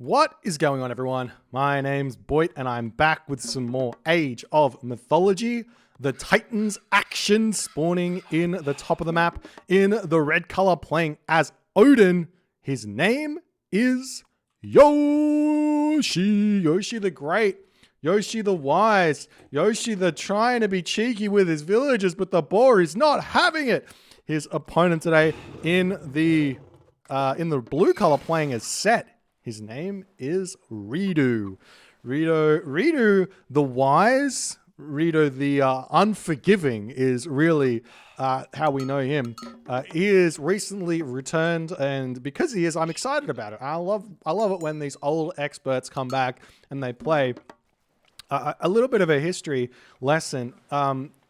What is going on, everyone? My name's Boit, and I'm back with some more Age of Mythology. The Titans action spawning in the top of the map in the red color, playing as Odin. His name is Yoshii. Yoshii the Great. Yoshii the Wise. Yoshii the trying to be cheeky with his villagers, but the boar is not having it. His opponent today in the blue color, playing as Set. His name is ReDo. ReDo the Wise, ReDo the Unforgiving is really how we know him. He is recently returned, and because he is, I'm excited about it. I love it when these old experts come back and they play. A little bit of a history lesson.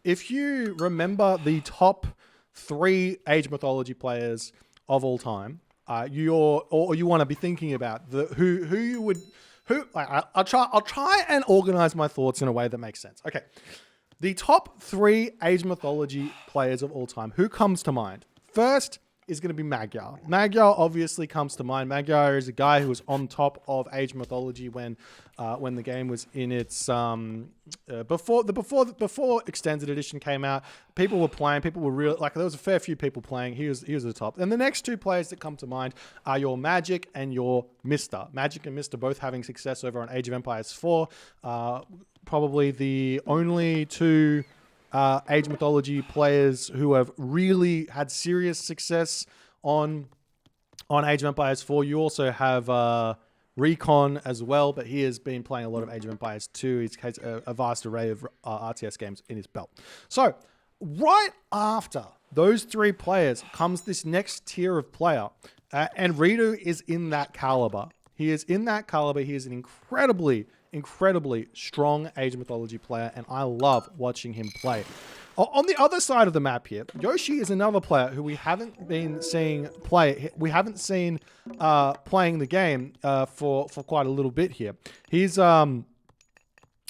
If you remember the top 3 Age Mythology players of all time, you want to be thinking about I'll try and organize my thoughts in a way that makes sense. Okay, the top 3 Age Mythology players of all time. Who comes to mind? First is going to be Magyar. Magyar obviously comes to mind. Magyar is a guy who was on top of Age Mythology when the game was in its before Extended Edition came out. People were playing. People were real, like, there was a fair few people playing. He was at the top. And the next 2 players that come to mind are your Magic and your Mister. Magic and Mister both having success over on Age of Empires 4. Probably the only 2 Age Mythology players who have really had serious success on Age of Empires 4. You also have Recon as well, but he has been playing a lot of Age of Empires 2. He's has a vast array of RTS games in his belt. So right after those 3 players comes this next tier of player, and ReDo is in that caliber. He is in that caliber. He is an incredibly strong Age of Mythology player, and I love watching him play. On the other side of the map here, Yoshii is another player who we haven't been seeing play. We haven't seen playing the game for quite a little bit here. He's a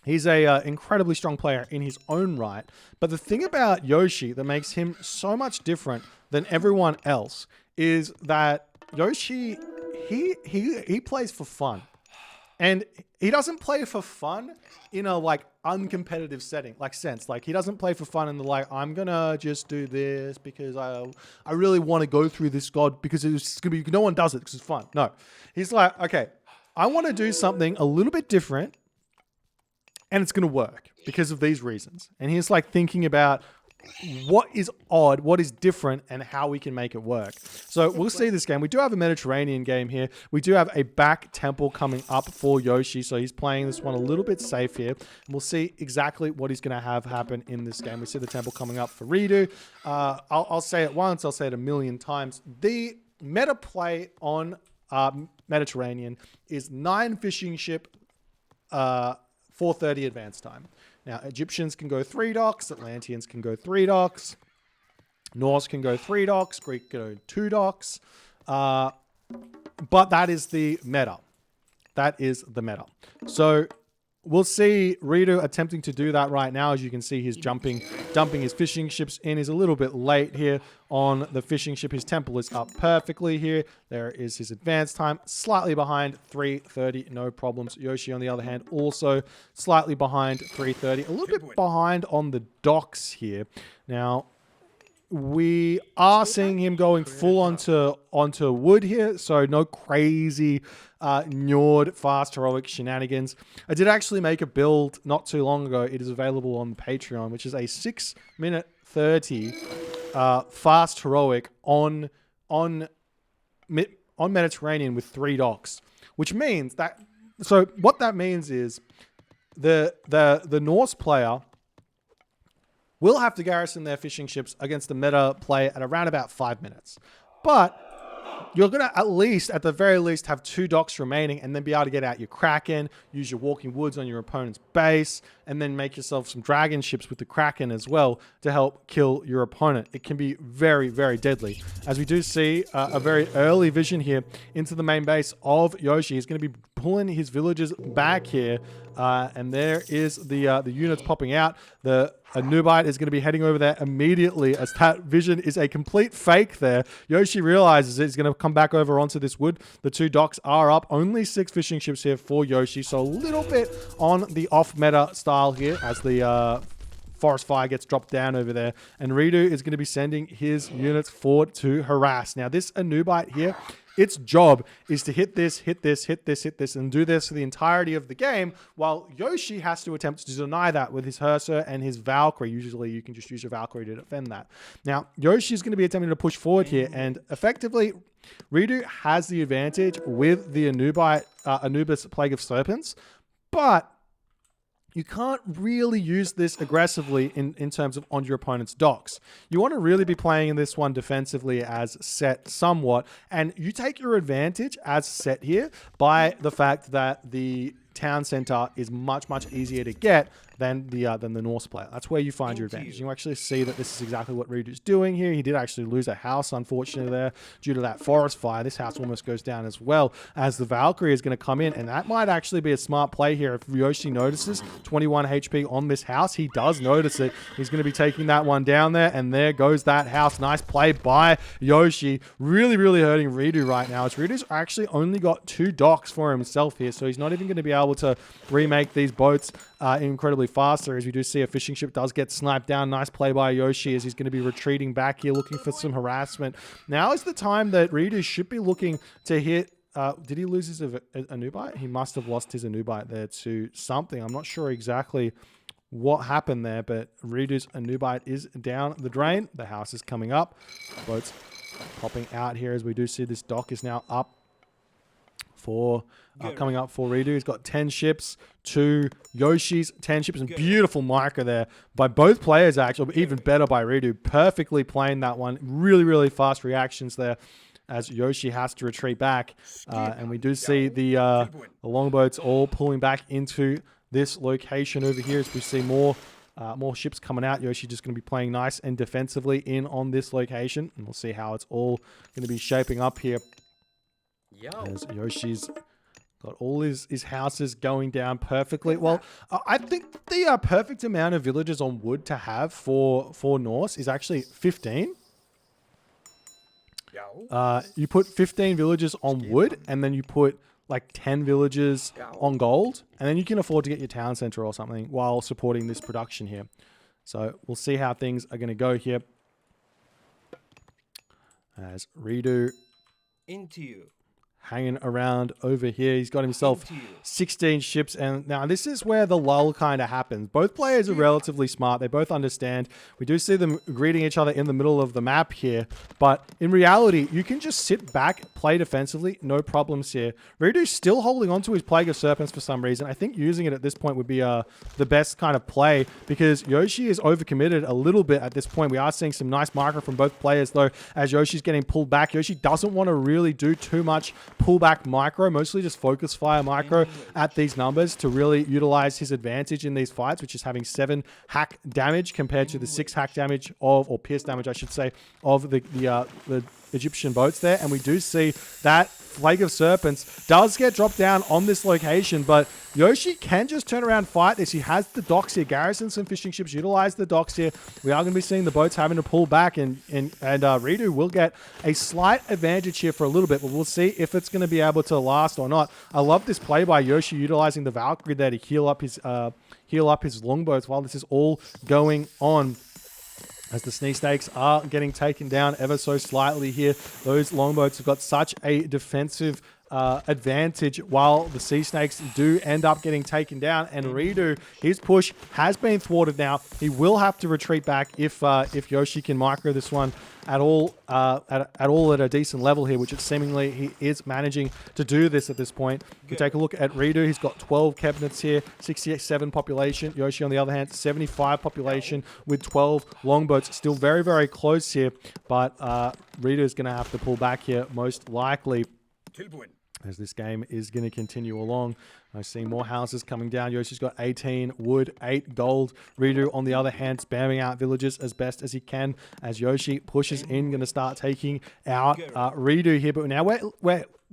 incredibly strong player in his own right, but the thing about Yoshii that makes him so much different than everyone else is that Yoshii, he plays for fun. And he doesn't play for fun in a uncompetitive setting, sense. He doesn't play for fun in the I'm gonna just do this because I really want to go through this god because it's gonna be, no one does it because it's fun. No, he's like, okay, I want to do something a little bit different, and it's gonna work because of these reasons. And he's thinking about what is odd, what is different, and how we can make it work. So we'll see this game. We do have a Mediterranean game here. We do have a back temple coming up for Yoshii, so he's playing this one a little bit safe here. And we'll see exactly what he's going to have happen in this game. We see the temple coming up for ReDo. I'll say it once, I'll say it a million times. The meta play on Mediterranean is 9 fishing ship, 4:30 advance time. Now, Egyptians can go 3 docks, Atlanteans can go 3 docks, Norse can go 3 docks, Greek can go 2 docks, but that is the meta. That is the meta. So we'll see ReDo attempting to do that right now. As you can see, he's dumping his fishing ships in. He's a little bit late here on the fishing ship. His temple is up perfectly here. There is his advance time, slightly behind 3:30, no problems. Yoshii, on the other hand, also slightly behind 3:30, a little bit behind on the docks here. Now, we are seeing him going full onto wood here, so no crazy Njord fast heroic shenanigans. I did actually make a build not too long ago. It is available on Patreon, which is a 6-minute 30 fast heroic on Mediterranean with 3 docks, which means that. So what that means is the Norse player will have to garrison their fishing ships against the meta play at around about 5 minutes. But you're going to at the very least, have 2 docks remaining and then be able to get out your Kraken, use your Walking Woods on your opponent's base, and then make yourself some dragon ships with the Kraken as well to help kill your opponent. It can be very, very deadly. As we do see a very early vision here into the main base of Yoshii. He's going to be pulling his villagers back here And there is the units popping out. The Nubite is going to be heading over there immediately as that vision is a complete fake there. Yoshii realizes he's going to come back over onto this wood. The 2 docks are up. Only 6 fishing ships here for Yoshii. So a little bit on the off-meta style here as the forest fire gets dropped down over there. And ReDo is going to be sending his units forward to harass. Now this Nubite here, its job is to hit this, and do this for the entirety of the game, while Yoshii has to attempt to deny that with his Herser and his Valkyrie. Usually you can just use your Valkyrie to defend that. Now, Yoshii is going to be attempting to push forward here, and effectively, ReDo has the advantage with the Anubis Plague of Serpents, but you can't really use this aggressively in terms of on your opponent's docks. You want to really be playing in this one defensively as set somewhat, and you take your advantage as set here by the fact that the town center is much easier to get than the Norse player. That's where you find your advantage. You actually see that this is exactly what ReDo's doing here. He did actually lose a house, unfortunately, there due to that forest fire. This house almost goes down as well as the Valkyrie is going to come in, and that might actually be a smart play here. If Yoshii notices 21 HP on this house, he does notice it. He's going to be taking that one down there, and there goes that house. Nice play by Yoshii. Really hurting ReDo right now, as ReDo's actually only got 2 docks for himself here, so he's not even going to be able to remake these boats incredibly faster, as we do see a fishing ship does get sniped down. Nice play by Yoshii as he's going to be retreating back here, looking for some harassment. Now is the time that ReDo should be looking to hit. Did he lose his Anubite? He must have lost his Anubite there to something. I'm not sure exactly what happened there, but ReDo's Anubite is down the drain. The house is coming up. Boats popping out here as we do see this dock is now up for coming up for ReDo. He's got 10 ships to Yoshii's 10 ships, and beautiful marker there by both players, actually, but even better by ReDo. Perfectly playing that one. Really fast reactions there as Yoshii has to retreat back. And we do see the longboats all pulling back into this location over here as we see more ships coming out. Yoshii just going to be playing nice and defensively in on this location, and we'll see how it's all going to be shaping up here. As Yoshii's got all his houses going down perfectly. Well, I think the perfect amount of villages on wood to have for Norse is actually 15. You put 15 villages on wood, and then you put like 10 villages on gold, and then you can afford to get your town center or something while supporting this production here. So we'll see how things are going to go here. As ReDo into you. Hanging around over here. He's got himself 16 ships, and now this is where the lull kind of happens. Both players are relatively smart. They both understand. We do see them greeting each other in the middle of the map here, but in reality, you can just sit back, play defensively, no problems here. ReDo's still holding on to his Plague of Serpents for some reason. I think using it at this point would be the best kind of play, because Yoshii is overcommitted a little bit at this point. We are seeing some nice marker from both players, though, as Yoshii's getting pulled back. Yoshii doesn't want to really do too much pullback micro, mostly just focus fire micro at these numbers to really utilize his advantage in these fights, which is having 7 hack damage compared to the 6 hack damage of, or pierce damage, I should say, of the Egyptian boats there. And we do see that Plague of Serpents does get dropped down on this location, but Yoshii can just turn around and fight this. He has the docks here. Garrison some fishing ships, utilize the docks here. We are going to be seeing the boats having to pull back, and ReDo will get a slight advantage here for a little bit, but we'll see if it's going to be able to last or not. I love this play by Yoshii, utilizing the Valkyrie there to heal up his longboats while this is all going on. As the Sea Snakes are getting taken down ever so slightly here. Those longboats have got such a defensive advantage, while the Sea Snakes do end up getting taken down. And ReDo, his push has been thwarted now. He will have to retreat back if Yoshii can micro this one at all at a decent level here, which it seemingly he is managing to do this at this point. We take a look at ReDo. He's got 12 cabinets here, 67 population. Yoshii, on the other hand, 75 population with 12 longboats. Still very close here, but ReDo is going to have to pull back here most likely, as this game is going to continue along. I see more houses coming down. Yoshii's got 18 wood, 8 gold. ReDo, on the other hand, spamming out villages as best as he can, as Yoshii pushes in, going to start taking out ReDo here. But now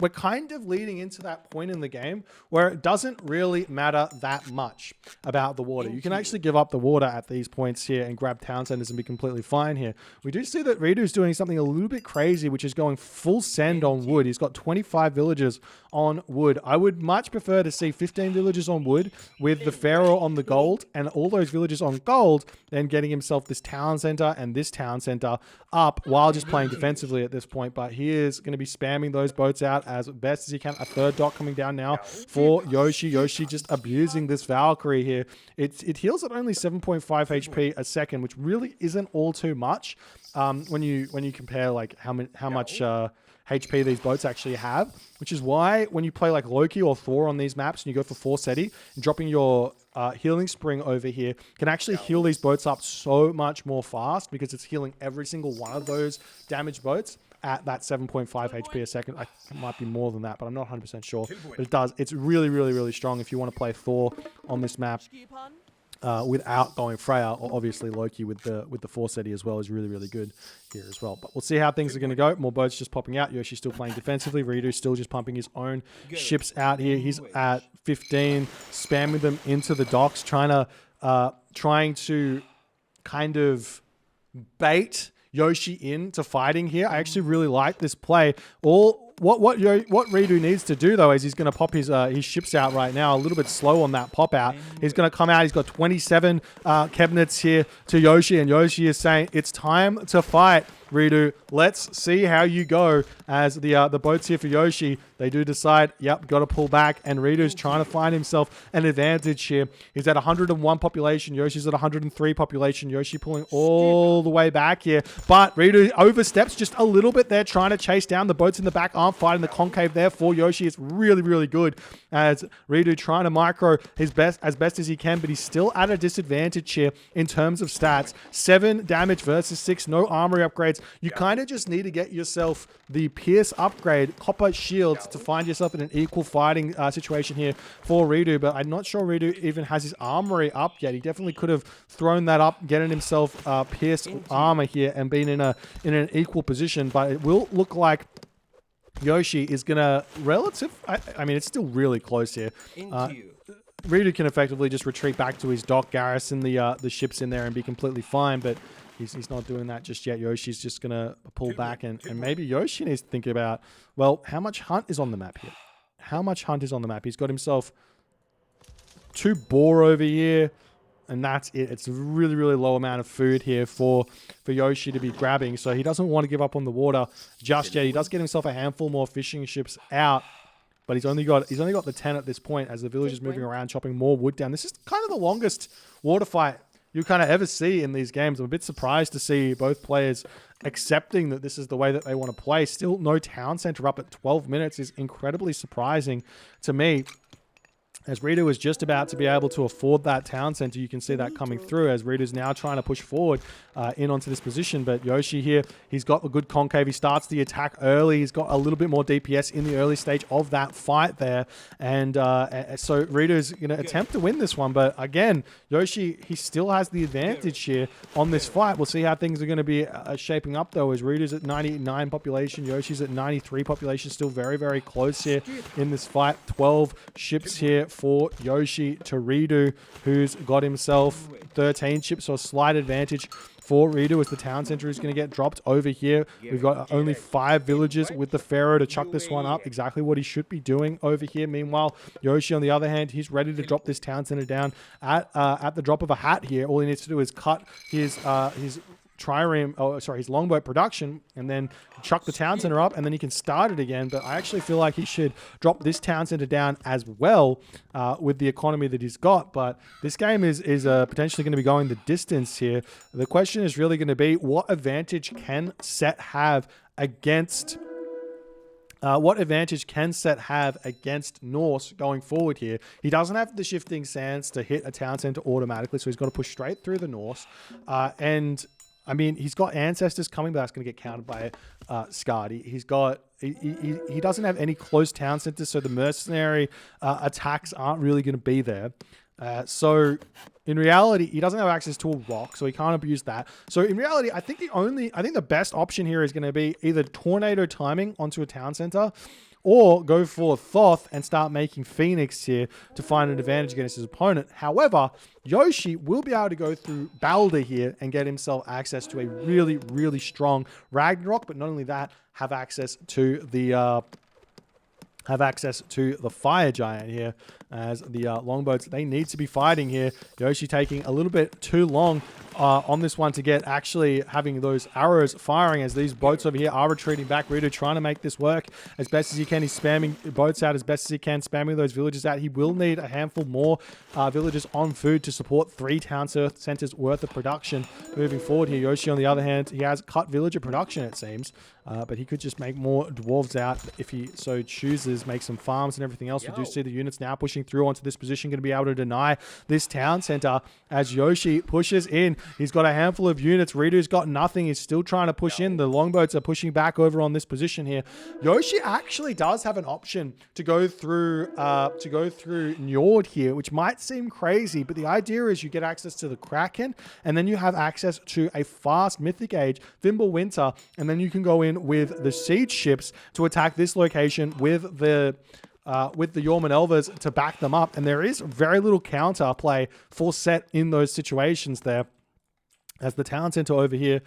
we're kind of leading into that point in the game where it doesn't really matter that much about the water. You can actually give up the water at these points here and grab town centers and be completely fine here. We do see that ReDo's doing something a little bit crazy, which is going full send on wood. He's got 25 villagers on wood. I would much prefer to see 15 villagers on wood with the Pharaoh on the gold and all those villagers on gold, then getting himself this town center and this town center up while just playing defensively at this point. But he is going to be spamming those boats out as best as he can. A third dock coming down now for Yoshii. Yoshii just abusing this Valkyrie here. It heals at only 7.5 HP a second, which really isn't all too much when you compare like how much HP these boats actually have, which is why when you play like Loki or Thor on these maps and you go for 4 SETI, dropping your healing spring over here can actually heal these boats up so much more fast because it's healing every single one of those damaged boats at that 7.5 HP a second. It might be more than that, but I'm not 100% sure. But it does. It's really, really, really strong if you want to play Thor on this map. Without going Freya, or obviously Loki with the 4 SETI as well is really, really good here as well. But we'll see how things are going to go. More boats just popping out. Yoshii still playing defensively. ReDo still just pumping his own ships out here. He's at 15, spamming them into the docks, trying to kind of bait Yoshii into fighting here. I actually really like this play. What ReDo needs to do though is he's going to pop his ships out right now. A little bit slow on that pop out. He's going to come out. He's got 27 cabinets here to Yoshii, and Yoshii is saying it's time to fight. ReDo, let's see how you go. As the boats here for Yoshii, they do decide, yep, got to pull back, and ReDo's trying to find himself an advantage here. He's at 101 population. Yoshii's at 103 population. Yoshii pulling all the way back here, but ReDo oversteps just a little bit there, trying to chase down the boats in the back. Aren't fighting the concave there for Yoshii. It's really, really good as ReDo trying to micro his best as he can, but he's still at a disadvantage here in terms of stats. 7 damage versus 6, no armory upgrades. You kind of just need to get yourself the Pierce upgrade, Copper Shields, to find yourself in an equal fighting situation here for ReDo, but I'm not sure ReDo even has his armory up yet. He definitely could have thrown that up, getting himself Pierce armor here and been in an equal position, but it will look like Yoshii is going to I mean, it's still really close here. ReDo can effectively just retreat back to his dock, garrison the ships in there and be completely fine, but he's not doing that just yet. Yoshii's just going to pull back, and maybe Yoshii needs to think about, well, how much hunt is on the map here? How much hunt is on the map? He's got himself 2 boar over here, and that's it. It's a really, really low amount of food here for Yoshii to be grabbing, so he doesn't want to give up on the water just yet. He does get himself a handful more fishing ships out, but he's only got the 10 at this point as the village is moving around, chopping more wood down. This is kind of the longest water fight you kind of ever see in these games. I'm a bit surprised to see both players accepting that this is the way that they want to play. Still no town center up at 12 minutes is incredibly surprising to me, as ReDo is just about to be able to afford that town center. You can see that coming through as ReDo's now trying to push forward in onto this position. But Yoshii here, he's got a good concave. He starts the attack early. He's got a little bit more DPS in the early stage of that fight there. And so ReDo's going to attempt to win this one. But again, Yoshii, he still has the advantage here on this fight. We'll see how things are going to be shaping up though, as ReDo's at 99 population. Yoshii's at 93 population. Still very, very close here in this fight. 12 ships here for Yoshii to ReDo, who's got himself 13 ships, so a slight advantage for ReDo as the town center is going to get dropped over here. We've got only 5 villages with the Pharaoh to chuck this one up, exactly what he should be doing over here. Meanwhile, Yoshii, on the other hand, he's ready to drop this town center down at the drop of a hat here. All he needs to do is cut his his longboat production, and then chuck the town center up, and then he can start it again. But I actually feel like he should drop this town center down as well with the economy that he's got. But this game is potentially going to be going the distance here. The question is really going to be, what advantage can Set have against Norse going forward here? He doesn't have the shifting sands to hit a town center automatically, so he's got to push straight through the Norse. And I mean, he's got ancestors coming, but that's going to get countered by Skadi. He doesn't have any close town centers, so the mercenary attacks aren't really going to be there. So in reality, he doesn't have access to a rock, so he can't abuse that. So in reality, I think the best option here is going to be either tornado timing onto a town center, or go for Thoth and start making Phoenix here to find an advantage against his opponent. However, Yoshii will be able to go through Balder here and get himself access to a really, really strong Ragnarok, but not only that, have access to the fire giant here, as the longboats, they need to be fighting here. Yoshii taking a little bit too long on this one to get actually having those arrows firing, as these boats over here are retreating back. ReDo trying to make this work as best as he can. He's spamming boats out as best as he can, spamming those villages out. He will need a handful more villages on food to support 3 town centers worth of production moving forward here. Yoshii, on the other hand, he has cut villager production, it seems, but he could just make more dwarves out if he so chooses, make some farms and everything else. We do see the units now pushing through onto this position, going to be able to deny this town center as Yoshii pushes in. He's got a handful of units. ReDo's got nothing. He's still trying to push in. The longboats are pushing back over on this position here. Yoshii actually does have an option to go through Njord here, which might seem crazy, but the idea is you get access to the Kraken, and then you have access to a fast Mythic Age Fimbulwinter, and then you can go in with the siege ships to attack this location with the Yorman Elvers to back them up. And there is very little counter play for set in those situations there, as the town center over here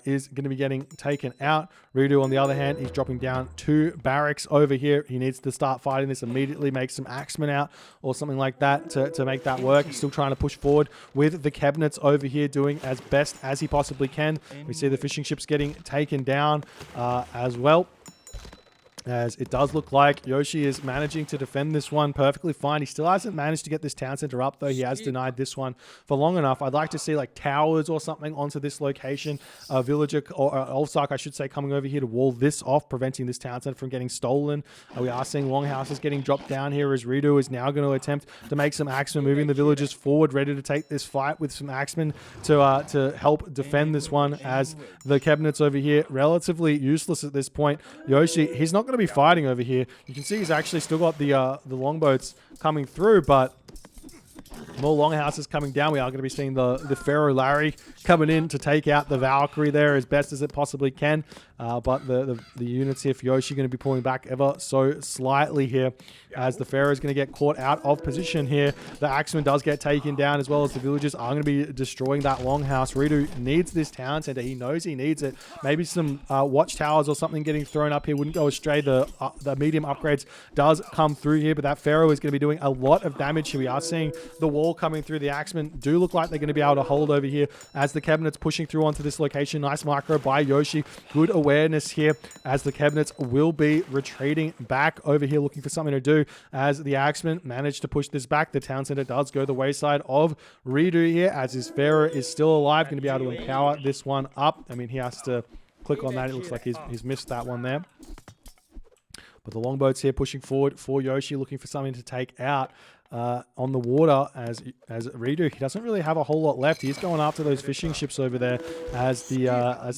is going to be getting taken out. ReDo, on the other hand, he's dropping down 2 barracks over here. He needs to start fighting this immediately, make some axemen out or something like that to make that work. He's still trying to push forward with the cabinets over here, doing as best as he possibly can. We see the fishing ships getting taken down as well, as it does look like Yoshii is managing to defend this one perfectly fine. He still hasn't managed to get this town center up, though. He has denied this one for long enough. I'd like to see like towers or something onto this location. A villager, or Ulfsark, I should say, coming over here to wall this off, preventing this town center from getting stolen. We are seeing longhouses getting dropped down here, as ReDo is now going to attempt to make some axemen, moving the villagers forward, ready to take this fight with some axemen to help defend this one, as the cabinets over here relatively useless at this point. Yoshii, he's not going to be fighting over here. You can see he's actually still got the longboats coming through, but more longhouses coming down. We are going to be seeing the Pharaoh Larry coming in to take out the Valkyrie there as best as it possibly can. But the units here for Yoshii going to be pulling back ever so slightly here, as the Pharaoh is going to get caught out of position here. The Axeman does get taken down, as well as the villagers are going to be destroying that longhouse. ReDo needs this town center. He knows he needs it. Maybe some watchtowers or something getting thrown up here wouldn't go astray. The medium upgrades does come through here, but that Pharaoh is going to be doing a lot of damage here. We are seeing the wall coming through. The Axemen do look like they're going to be able to hold over here, as the cabinets pushing through onto this location. Nice micro by Yoshii. Good awareness here, as the cabinets will be retreating back over here, looking for something to do, as the Axemen manage to push this back. The town center does go the wayside of ReDo here, as his Pharaoh is still alive, going to be able to empower this one up. I mean, he has to click on that. It looks like he's missed that one there. But the longboats here pushing forward for Yoshii, looking for something to take out on the water, as ReDo, he doesn't really have a whole lot left. He's going after those fishing ships over there, as the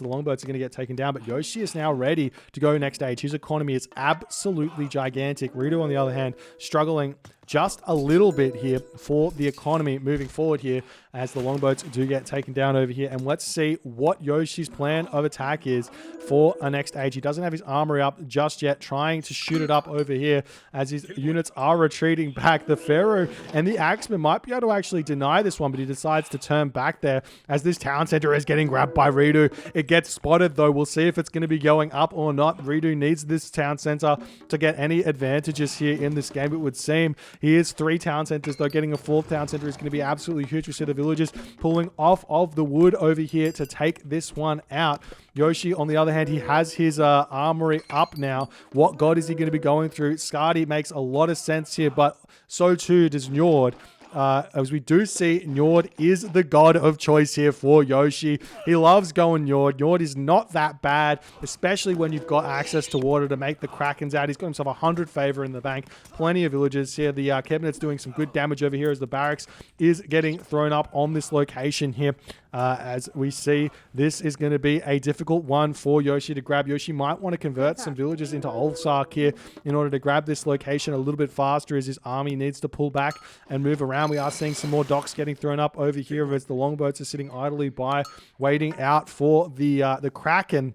longboats are going to get taken down. But Yoshii is now ready to go next stage. His economy is absolutely gigantic. ReDo, on the other hand, struggling just a little bit here for the economy moving forward here, as the longboats do get taken down over here. And let's see what Yoshii's plan of attack is for a next stage. He doesn't have his armory up just yet, trying to shoot it up over here, as his units are retreating back. The Pharaoh and the Axeman might be able to actually deny this one, but he decides to turn back there, as this town center is getting grabbed by ReDo. It gets spotted, though. We'll see if it's going to be going up or not. ReDo needs this town center to get any advantages here in this game, it would seem. He is 3 town centers, though. Getting a 4th town center is going to be absolutely huge. We see the villagers pulling off of the wood over here to take this one out. Yoshii, on the other hand, he has his armory up now. What god is he going to be going through? Skadi makes a lot of sense here, but so too does Njord. As we do see, Njord is the god of choice here for Yoshii. He loves going Njord. Njord is not that bad, especially when you've got access to water to make the Krakens out. He's got himself 100 favor in the bank. Plenty of villagers here. The cabinet's doing some good damage over here, as the barracks is getting thrown up on this location here. As we see, this is going to be a difficult one for Yoshii to grab. Yoshii might want to convert some villagers into Ulfsark here in order to grab this location a little bit faster, as his army needs to pull back and move around. We are seeing some more docks getting thrown up over here, as the longboats are sitting idly by, waiting out for the Kraken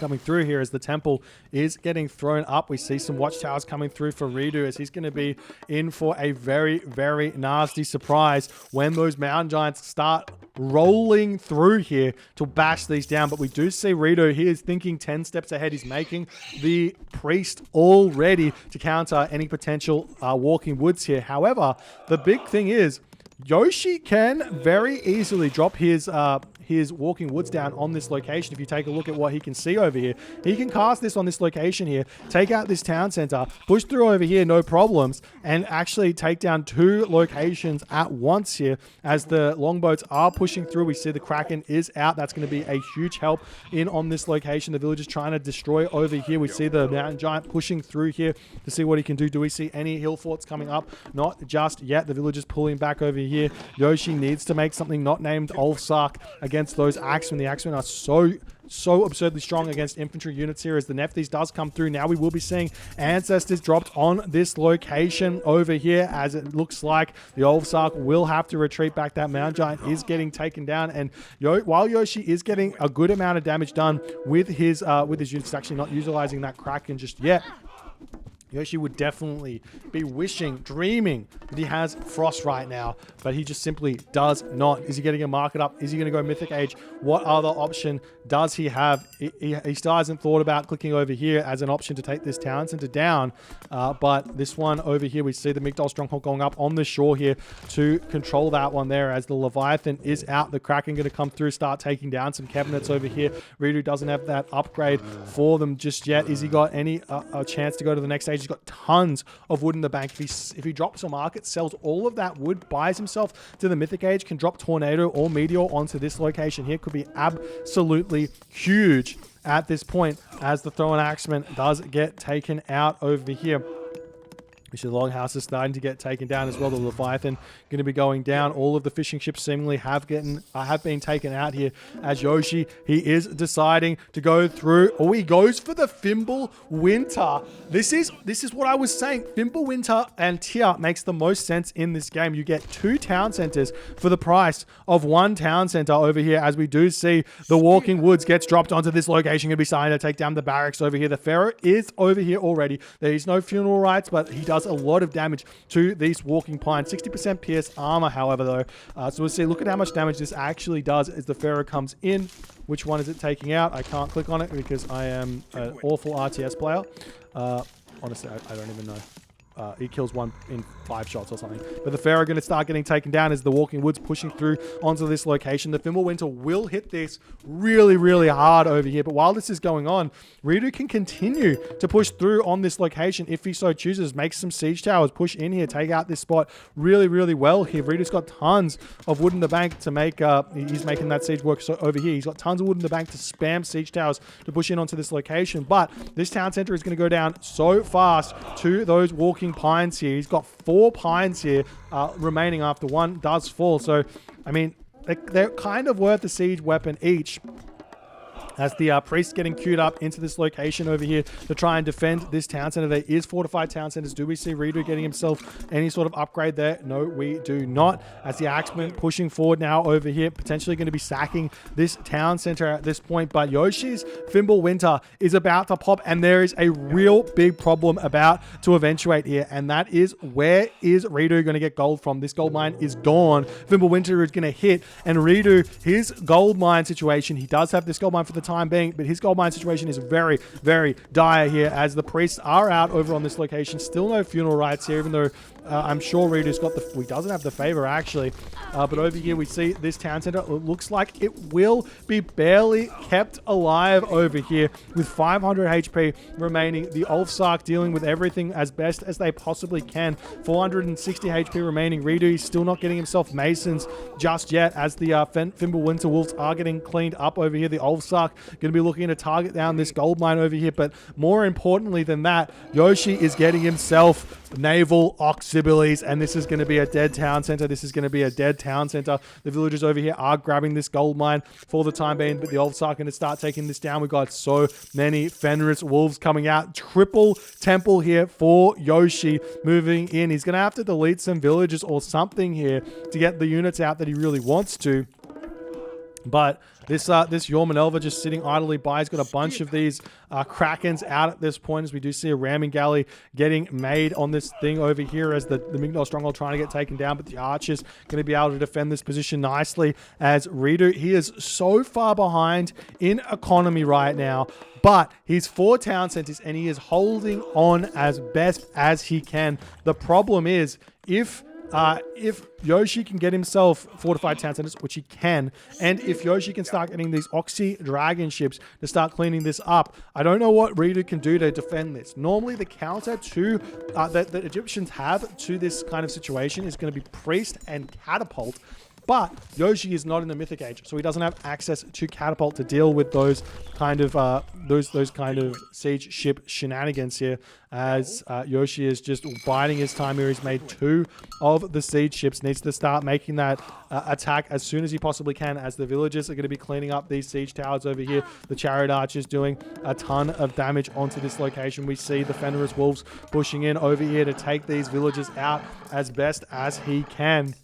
coming through here as the temple is getting thrown up. We see some watchtowers coming through for ReDo as he's going to be in for a very, very nasty surprise when those mountain giants start rolling through here to bash these down. But we do see ReDo, he is thinking 10 steps ahead. He's making the priest all ready to counter any potential walking woods here. However, the big thing is Yoshii can very easily drop his walking woods down on this location. If you take a look at what he can see over here, he can cast this on this location here, take out this town center, push through over here, no problems, and actually take down 2 locations at once here as the longboats are pushing through. We see the Kraken is out. That's going to be a huge help in on this location. The village is trying to destroy over here. We see the mountain giant pushing through here to see what he can do. Do we see any hill forts coming up? Not just yet. The village is pulling back over here. Yoshii needs to make something not named Ulfsark against those axemen. The axemen are so absurdly strong against infantry units here as the Nephthys does come through. Now we will be seeing ancestors dropped on this location over here as it looks like the Ulfsark will have to retreat back. That mountain giant is getting taken down, and while Yoshii is getting a good amount of damage done with his units, actually not utilizing that Kraken just yet, Yoshii would definitely be wishing, dreaming that he has Frost right now, but he just simply does not. Is he getting a market up? Is he going to go Mythic Age? What other option does he have? He still hasn't thought about clicking over here as an option to take this town center down, but this one over here, we see the Migdol Stronghold going up on the shore here to control that one there as the Leviathan is out. The Kraken going to come through, start taking down some cabinets over here. ReDo doesn't have that upgrade for them just yet. Is he got any a chance to go to the next stage? He's got tons of wood in the bank. If he drops a market, sells all of that wood, buys himself to the Mythic Age, can drop Tornado or Meteor onto this location here. Could be absolutely huge at this point as the Thrown Axeman does get taken out over here. We see the Longhouse is starting to get taken down as well. The Leviathan going to be going down. All of the fishing ships seemingly have been taken out here as Yoshii, he is deciding to go through. Oh, he goes for the Fimble Winter. This is what I was saying. Fimble Winter and Tier makes the most sense in this game. You get 2 town centers for the price of 1 town center over here as we do see the Walking Woods gets dropped onto this location. Going to be starting to take down the barracks over here. The Pharaoh is over here already. There is no funeral rites, but he does a lot of damage to these walking pines. 60% pierce armor, however, though. So we'll see. Look at how much damage this actually does as the Pharaoh comes in. Which one is it taking out? I can't click on it because I am an awful RTS player. Honestly, I don't even know. He kills one in 5 shots or something. But the Pharaoh going to start getting taken down as the Walking Woods pushing through onto this location. The Fimble Winter will hit this really, really hard over here. But while this is going on, ReDo can continue to push through on this location if he so chooses. Make some siege towers, push in here, take out this spot really, really well here. ReDo's got tons of wood in the bank to make, he's making that siege work so over here. He's got tons of wood in the bank to spam siege towers to push in onto this location. But this town center is going to go down so fast to those walking pines here. He's got 4 pines here remaining after 1 does fall. So, I mean, they're kind of worth a siege weapon each. As the priest getting queued up into this location over here to try and defend this town center. There is fortified town centers. Do we see ReDo getting himself any sort of upgrade there? No, we do not. As the Axeman pushing forward now over here, potentially going to be sacking this town center at this point. But Yoshii's Fimble Winter is about to pop, and there is a real big problem about to eventuate here, and that is, where is ReDo going to get gold from? This gold mine is gone. Fimble Winter is going to hit, and ReDo, his gold mine situation, he does have this gold mine for the time being, but his gold mine situation is very, very dire here as the priests are out over on this location. Still no funeral rites here, even though I'm sure ReDo's got he doesn't have the favor actually. But over here we see this town center. It looks like it will be barely kept alive over here with 500 HP remaining. The Ulfsark dealing with everything as best as they possibly can. 460 HP remaining. ReDo is still not getting himself masons just yet as the Fimble Winter Wolves are getting cleaned up over here. The Ulfsark going to be looking to target down this gold mine over here, but more importantly than that, Yoshii is getting himself naval auxiliaries, and this is going to be a dead town center. This is going to be a dead town center. The villagers over here are grabbing this gold mine for the time being, but the Ulfsark are going to start taking this down. We've got so many Fenris wolves coming out. Triple temple here for Yoshii moving in. He's going to have to delete some villages or something here to get the units out that he really wants to. But This Yormanelva just sitting idly by. He's got a bunch of these Krakens out at this point, as we do see a ramming galley getting made on this thing over here as the Mignoll Stronghold trying to get taken down, but the Archer's going to be able to defend this position nicely as ReDo. He is so far behind in economy right now, but he's 4 town centers and he is holding on as best as he can. The problem is if Yoshii can get himself fortified town centers, which he can, and if Yoshii can start getting these Oxy Dragon ships to start cleaning this up, I don't know what ReDo can do to defend this. Normally, the counter to that the Egyptians have to this kind of situation is going to be Priest and Catapult. But Yoshii is not in the Mythic Age, so he doesn't have access to Catapult to deal with those kind of those kind of siege ship shenanigans here. As Yoshii is just biding his time here. He's made 2 of the siege ships. Needs to start making that attack as soon as he possibly can, as the villagers are going to be cleaning up these siege towers over here. The Chariot Archers doing a ton of damage onto this location. We see the Fenris Wolves pushing in over here to take these villagers out as best as he can.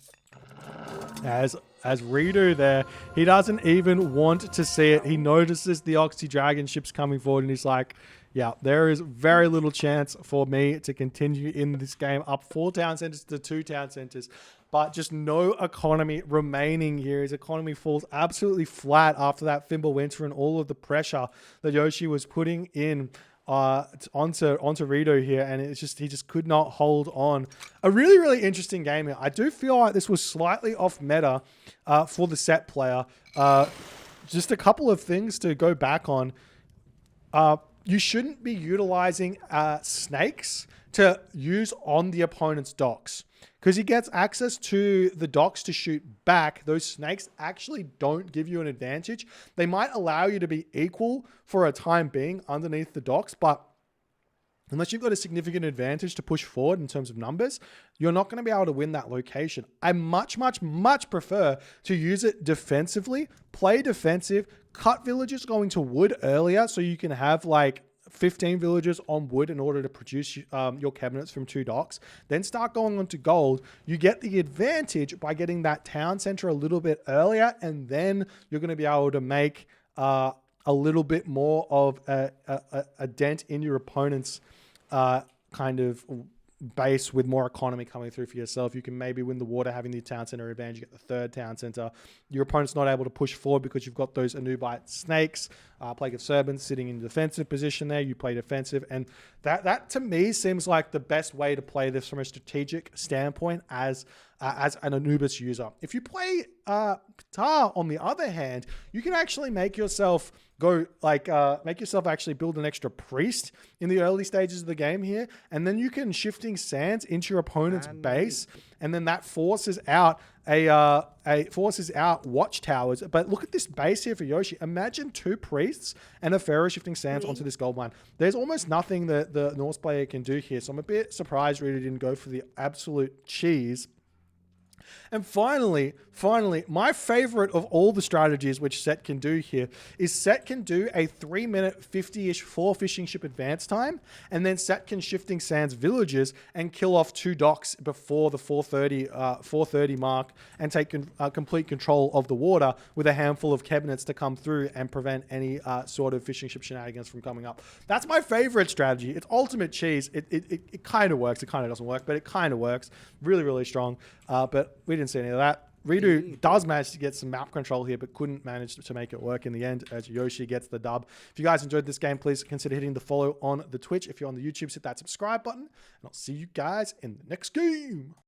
As ReDo there, he doesn't even want to see it. He notices the Oxy Dragon ships coming forward and he's like, yeah, there is very little chance for me to continue in this game. Up 4 town centers to 2 town centers, but just no economy remaining here. His economy falls absolutely flat after that Fimbulwinter and all of the pressure that Yoshii was putting in onto ReDo here, and it's just he just could not hold on. A really interesting game here. I do feel like this was slightly off meta for the set player. Just a couple of things to go back on. You shouldn't be utilizing snakes to use on the opponent's docks, because he gets access to the docks to shoot back. Those snakes actually don't give you an advantage. They might allow you to be equal for a time being underneath the docks, but unless you've got a significant advantage to push forward in terms of numbers, you're not going to be able to win that location. I much prefer to use it defensively, play defensive, cut villagers going to wood earlier so you can have like 15 villagers on wood in order to produce your cabinets from 2 docks, then start going on to gold. You get the advantage by getting that town center a little bit earlier, and then you're going to be able to make a little bit more of a dent in your opponent's kind of base with more economy coming through for yourself. You can maybe win the water having the town center advantage. You get the 3rd town center. Your opponent's not able to push forward because you've got those Anubite snakes, Plague of Serpents sitting in defensive position there. You play defensive, and that to me seems like the best way to play this from a strategic standpoint as an Anubis user. If you play Ptah, on the other hand, you can actually make yourself actually build an extra priest in the early stages of the game here, and then you can shifting sands into your opponent's base, and then that forces out watchtowers. But look at this base here for Yoshii. Imagine 2 priests and a Pharaoh shifting sands onto this gold mine. There's almost nothing that the Norse player can do here, so I'm a bit surprised ReDo didn't go for the absolute cheese. And finally, my favorite of all the strategies which Set can do here is Set can do a 3-minute 50-ish 4 fishing ship advance time, and then Set can shifting sands villages and kill off 2 docks before the 430 mark and take complete control of the water with a handful of cabinets to come through and prevent any sort of fishing ship shenanigans from coming up. That's my favorite strategy. It's ultimate cheese. It kind of works. It kind of doesn't work, but it kind of works. Really strong. But we didn't see any of that. ReDo does manage to get some map control here, but couldn't manage to make it work in the end as Yoshii gets the dub. If you guys enjoyed this game, please consider hitting the follow on the Twitch. If you're on the YouTube, hit that subscribe button, and I'll see you guys in the next game.